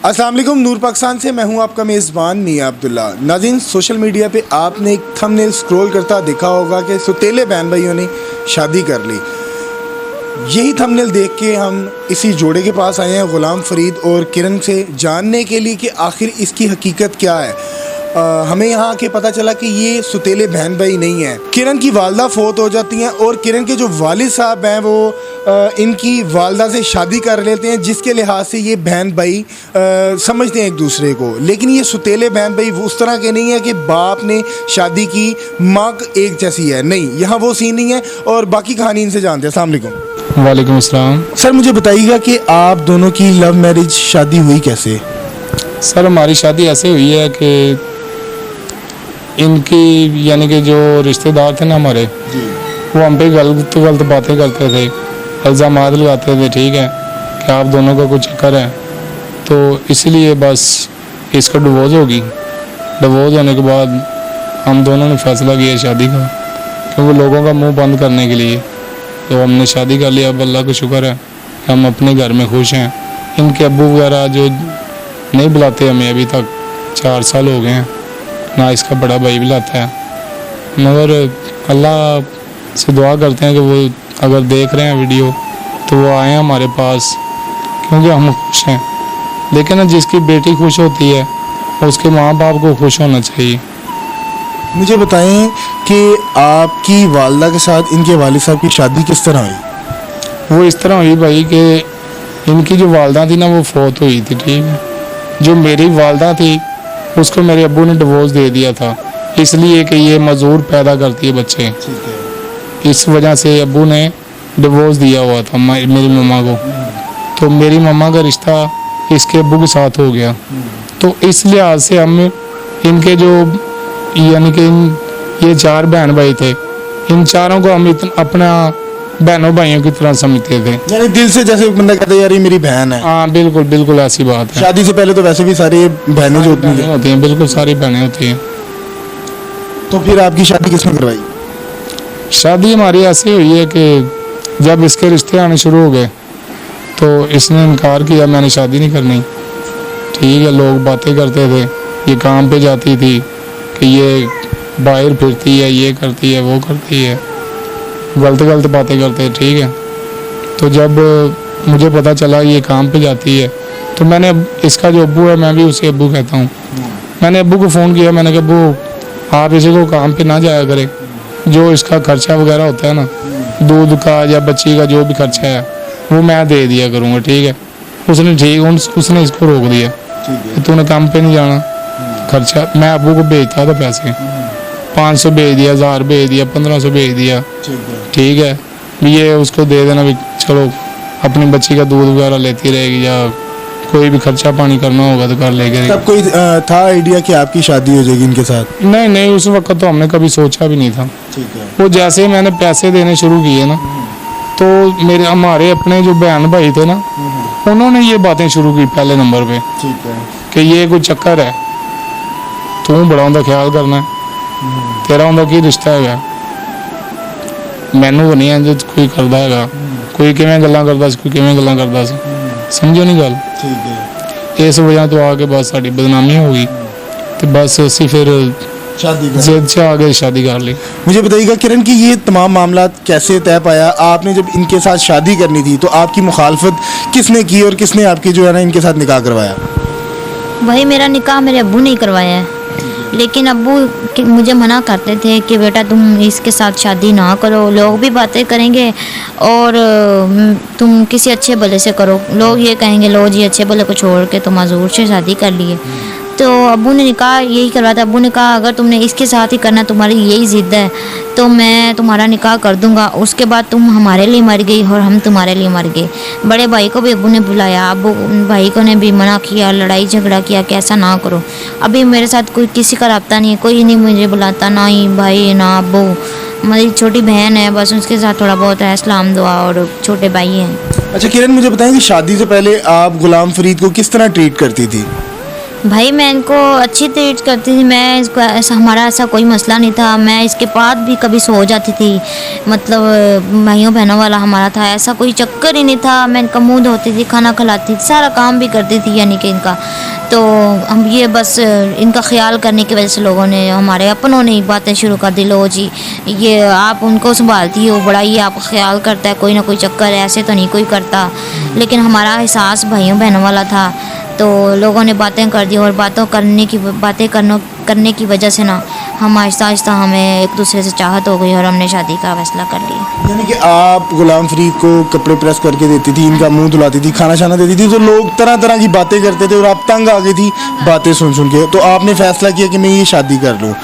अस्सलाम वालेकुम, नूर पाकिस्तान से मैं हूं आपका मेज़बान मियां अब्दुल्ला। नाज़रीन, सोशल मीडिया पे आपने एक थंबनेल स्क्रॉल करता देखा होगा कि सुतीले बहन भाइयों ने शादी कर ली। यही थंबनेल देख के हम इसी जोड़े के पास आए हैं, ग़ुलाम फ़रीद और किरण से, जानने के लिए कि आखिर इसकी हकीकत क्या है। हमें यहाँ आके पता चला कि ये सुतीले बहन भाई नहीं हैं। किरण की वालदा फ़ौत हो जाती हैं और किरण के जो वालिद साहब हैं वो इनकी वालदा से शादी कर लेते हैं, जिसके लिहाज से ये बहन भाई समझते हैं एक दूसरे को। लेकिन ये सुतीले बहन भाई उस तरह के नहीं है कि बाप ने शादी की, माँ एक जैसी है, नहीं, यहाँ वो सीन नहीं है। और बाकी कहानी इनसे जानते हैं। अस्सलाम वालेकुम। वालेकुम अस्सलाम। सर, मुझे बताइएगा कि आप दोनों की लव मैरिज शादी हुई कैसे? सर, हमारी शादी ऐसे हुई है कि इनकी यानी कि जो रिश्तेदार थे ना हमारे, वो हम पे गलत बातें करते थे, इल्ज़ामात लगाते थे, ठीक है, कि आप दोनों का कुछ चक्कर है। तो इसलिए बस इसका डिवोर्स होगी। डिवोर्स होने के बाद हम दोनों ने फैसला किया शादी का, क्योंकि लोगों का मुंह बंद करने के लिए। तो हमने शादी कर लिया। अब अल्लाह का शुक्र है कि हम अपने घर में खुश हैं। इनके अब्बू वगैरह जो नहीं बुलाते हमें अभी तक, 4 साल हो गए हैं, ना इसका बड़ा भाई बुलाता है। मगर अल्लाह से दुआ करते हैं कि वो अगर देख रहे हैं वीडियो तो वो आए हमारे पास, क्योंकि हम खुश हैं। लेकिन जिसकी बेटी खुश होती है उसके माँ बाप को खुश होना चाहिए। मुझे बताएं कि आपकी वालदा के साथ इनके वालिद साहब की शादी किस तरह हुई? वो इस तरह हुई भाई कि इनकी जो वालदा थी ना वो फौत हुई थी, ठीक है। जो मेरी वालदा थी उसको मेरे अब्बू ने डिवोर्स दे दिया था, इसलिए कि ये मजदूर पैदा करती है बच्चे। इस वजह से अब्बू ने डिवोर्स दिया हुआ था मेरी मम्मा को। तो मेरी मम्मा का रिश्ता इसके अब्बू के साथ हो गया। तो इस लिहाज से हम इनके जो यानी कि ये 4 बहन भाई थे, इन चारों को हम अपना बहनों भाइयों की तरह समझते थे। यानी दिल से, जैसे एक बंदा कहता है यार ये मेरी बहन है। हाँ, बिल्कुल बिल्कुल ऐसी बात है। शादी से पहले तो वैसे भी सारी बहनें जो होती हैं, बिल्कुल सारी बहनें होती हैं। तो फिर आपकी शादी किसने करवाई? शादी हमारी ऐसी हुई है कि जब इसके रिश्ते आने शुरू हो गए तो इसने इनकार किया, मैंने शादी नहीं करनी, ठीक है। लोग बातें करते थे, ये काम पे जाती थी कि ये बाहर फिरती है, ये करती है, वो करती है, गलत बातें करते हैं, ठीक है। तो जब मुझे पता चला ये काम पे जाती है तो मैंने, इसका जो अब्बू है, मैं भी उसे अब्बू कहता हूँ, मैंने अब्बू को फ़ोन किया। मैंने कहा अब्बू, आप इसी को काम पे ना जाया करें, जो इसका खर्चा वगैरह होता है ना, दूध का या बच्ची का जो भी खर्चा है वो मैं दे दिया करूँगा, ठीक है। उसने इसको रोक दिया कि तूने काम पे नहीं जाना। खर्चा मैं अब्बू को भेजता था, पैसे 500 भेज दिया, 1000 भेज दिया, 1500 भेज दिया, ठीक है। ये उसको दे देना भी, चलो अपनी बच्ची का दूध वगैरह लेती रहेगी, या कोई भी खर्चा पानी करना होगा तो कर लेगी। तब कोई था आइडिया कि आपकी शादी हो जाएगी इनके साथ? नहीं, उस वक्त तो हमने कभी सोचा भी नहीं था, ठीक है। वो जैसे ही मैंने पैसे देने शुरू किए ना, तो हमारे अपने जो बहन भाई थे ना, उन्होंने ये बातें शुरू की पहले नंबर पे, ठीक है, कि ये कोई चक्कर है, तू बड़ा उनका ख्याल करना है, तेरा उनका की रिश्ता है। मैनू नहीं है कोई करता है, कोई किवें गल्लां करता सी, कोई किवें गल्लां करता सी, समझो नहीं गल, ठीक है। इस वजह तो आके बस साड़ी बदनामी हो गई, तो बस असी फिर जिद से आगे शादी कर ली। मुझे बताइएगा किरण कि ये तमाम मामला कैसे तय पाया? आपने जब इनके साथ शादी करनी थी तो आपकी मुखालफत किसने की और किसने आपकी जो है ना इनके साथ निकाह करवाया? भाई, मेरा निकाह मेरे अब्बू ने करवाया है, लेकिन अब्बू मुझे मना करते थे कि बेटा तुम इसके साथ शादी ना करो, लोग भी बातें करेंगे और तुम किसी अच्छे भले से करो, लोग ये कहेंगे लो जी अच्छे भले को छोड़ के तुम मजदूर से शादी कर लिए। तो अब्बू ने निकाह यही करवाया था। अब्बू ने कहा अगर तुमने इसके साथ ही करना, तुम्हारी यही ज़िद है, तो मैं तुम्हारा निकाह कर दूंगा, उसके बाद तुम हमारे लिए मर गई और हम तुम्हारे लिए मर गए। बड़े भाई को भी अब्बू ने बुलाया, अब्बू भाई को ने भी मना किया, लड़ाई झगड़ा किया कि ऐसा ना करो। अभी मेरे साथ कोई किसी का रब्ता नहीं है, कोई नहीं मुझे बुलाता, ना ही भाई ना अब्बू। मेरी छोटी बहन है, बस उसके साथ थोड़ा बहुत है सलाम दुआ, और छोटे भाई हैं। अच्छा किरण, मुझे बताएं कि शादी से पहले आप ग़ुलाम फ़रीद को किस तरह ट्रीट करती थी? भाई मैं इनको अच्छी ट्रीट करती थी, मैं इसको ऐसा, हमारा ऐसा कोई मसला नहीं था। मैं इसके बाद भी कभी सो जाती थी, मतलब भाइयों बहनों वाला हमारा था, ऐसा कोई चक्कर ही नहीं था। मैं इनका मुंह धोती थी, खाना खिलाती थी, सारा काम भी करती थी यानी कि इनका। तो हम ये बस इनका ख्याल करने की वजह से लोगों ने, हमारे अपनों ने बातें शुरू कर दी, लो जी ये आप उनको संभालती हो, बड़ा ही आपका ख्याल करता है, कोई ना कोई चक्कर है, ऐसे तो नहीं कोई करता। लेकिन हमारा एहसास भाइयों बहनों वाला था, तो लोगों ने बातें कर दी और बातें करने की वजह से ना हम आहिस्ता आहिस्ता हमें एक दूसरे से चाहत हो गई और हमने शादी का फैसला कर लिया। यानी कि आप गुलाम फरीद को कपड़े प्रेस करके देती थी, इनका मुंह धुलाती थी, खाना शाना देती थी, तो लोग तरह तरह की बातें करते थे और आप तंग आ गई थी बातें सुन सुन के, तो आपने फैसला किया कि मैं ये शादी कर लूँ।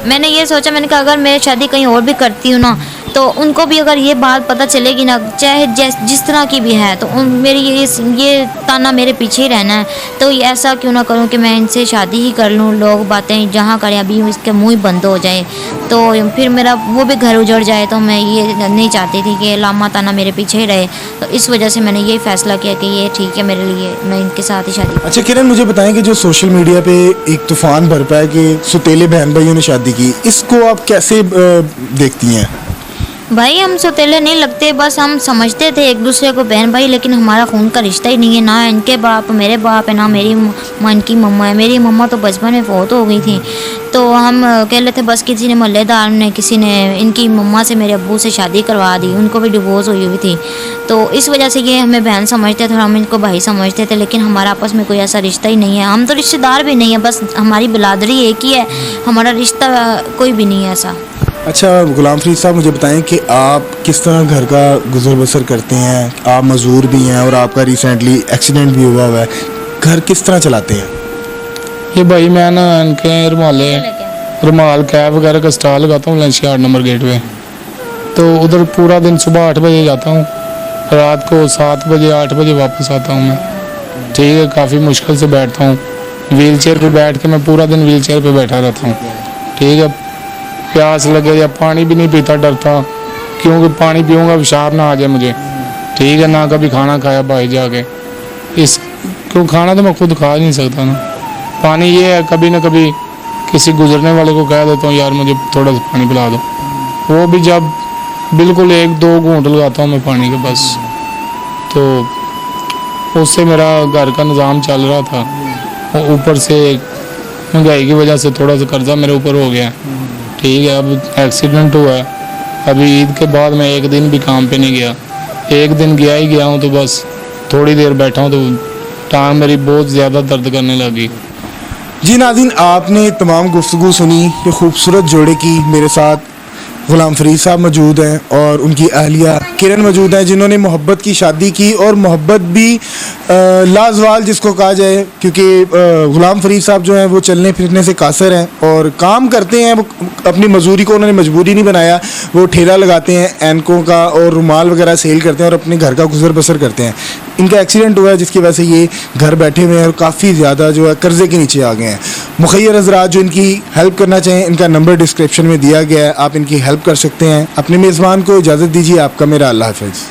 मैंने ये सोचा, मैंने कहा अगर मैं शादी कहीं और भी करती हूँ ना, तो उनको भी अगर ये बात पता चलेगी ना, चाहे जिस तरह की भी है, तो मेरी ये ताना मेरे पीछे ही रहना है। तो ऐसा क्यों ना करूँ कि मैं इनसे शादी ही कर लूँ, लोग बातें जहाँ करें अभी इसके मुँह ही बंद हो जाए, तो फिर मेरा वो भी घर उजड़ जाए। तो मैं ये नहीं चाहती थी कि लामा ताना मेरे पीछे ही रहे, तो इस वजह से मैंने ये फैसला किया कि ये ठीक है मेरे लिए, मैं इनके साथ ही शादी। अच्छा किरण, मुझे बताएं कि जो सोशल मीडिया पे एक तूफान बरपा है कि सौतेले बहन भाइयों ने शादी की, इसको आप कैसे देखती हैं? भाई हम सौतेले नहीं लगते, बस हम समझते थे एक दूसरे को बहन भाई, लेकिन हमारा खून का रिश्ता ही नहीं है। ना इनके बाप मेरे बाप है, ना मेरी माँ इनकी मम्मा है। मेरी मम्मा तो बचपन में फौत हो गई थी, तो हम कह लेते बस किसी ने मोहल्लेदार ने, किसी ने इनकी मम्मा से मेरे अब्बू से शादी करवा दी, उनको भी डिवोर्स हुई थी, तो इस वजह से ये हमें बहन समझते थे और हम इनको भाई समझते थे। लेकिन हमारा आपस में कोई ऐसा रिश्ता ही नहीं है, हम तो रिश्तेदार भी नहीं है, बस हमारी बिरादरी एक ही है, हमारा रिश्ता कोई भी नहीं है ऐसा। अच्छा गुलाम फरीद साहब, मुझे बताएं कि आप किस तरह घर का गुजर बसर करते हैं? आप मजदूर भी हैं और आपका रिसेंटली एक्सीडेंट भी हुआ है, घर किस तरह चलाते हैं? ये भाई मैं ना इनके रुमाल कैब वगैरह का स्टॉल लगाता हूँ लंच 8 नंबर गेट पे, तो उधर पूरा दिन सुबह 8 बजे जाता हूँ, रात को 7 बजे 8 बजे वापस आता हूँ मैं। ठीक है, काफ़ी मुश्किल से बैठता हूँ, व्हील चेयर पर बैठ के मैं पूरा दिन व्हील चेयर पर बैठा रहता हूँ। ठीक है, प्यास लगे या पानी भी नहीं पीता, डरता, क्योंकि पानी पीऊँगा पेशाब ना आ जाए मुझे। ठीक है, ना कभी खाना खाया भाई जाके, क्यों खाना तो मैं खुद खा नहीं सकता ना। पानी ये है, कभी ना कभी किसी गुजरने वाले को कह देता हूँ यार मुझे थोड़ा सा पानी पिला दो, वो भी जब बिल्कुल 1-2 घूंट लगाता हूँ मैं पानी के बस। तो उससे मेरा घर का निज़ाम चल रहा था, और ऊपर से महंगाई की वजह से थोड़ा सा कर्जा मेरे ऊपर हो गया। ठीक है, अब एक्सीडेंट हुआ है, अभी ईद के बाद मैं एक दिन भी काम पे नहीं गया, एक दिन गया हूँ तो बस थोड़ी देर बैठा हूँ तो टांग मेरी बहुत ज़्यादा दर्द करने लगी। जी नाज़रीन, आपने तमाम गुफ्तगू सुनी ये खूबसूरत जोड़े की। मेरे साथ गुलाम फरीद साहब मौजूद हैं और उनकी अहलिया किरण मौजूद हैं, जिन्होंने मोहब्बत की शादी की, और मोहब्बत भी लाजवाल जिसको कहा जाए, क्योंकि गुलाम फरीद साहब जो हैं वो चलने फिरने से कासर हैं और काम करते हैं। वो अपनी मजदूरी को उन्होंने मजबूरी नहीं बनाया, वो ठेला लगाते हैं ऐनकों का और रुमाल वगैरह सेल करते हैं और अपने घर का गुजर बसर करते हैं। इनका एक्सीडेंट हुआ है जिसकी वजह से ये घर बैठे हुए हैं और काफ़ी ज़्यादा जो है कर्जे के नीचे आ गए हैं। मुखय्यर हज़रात जो इनकी हेल्प करना चाहें, इनका नंबर डिस्क्रिप्शन में दिया गया है, आप इनकी हेल्प कर सकते हैं। अपने मेज़बान को इजाज़त दीजिए, आपका मेरा अल्लाह हाफ़िज़।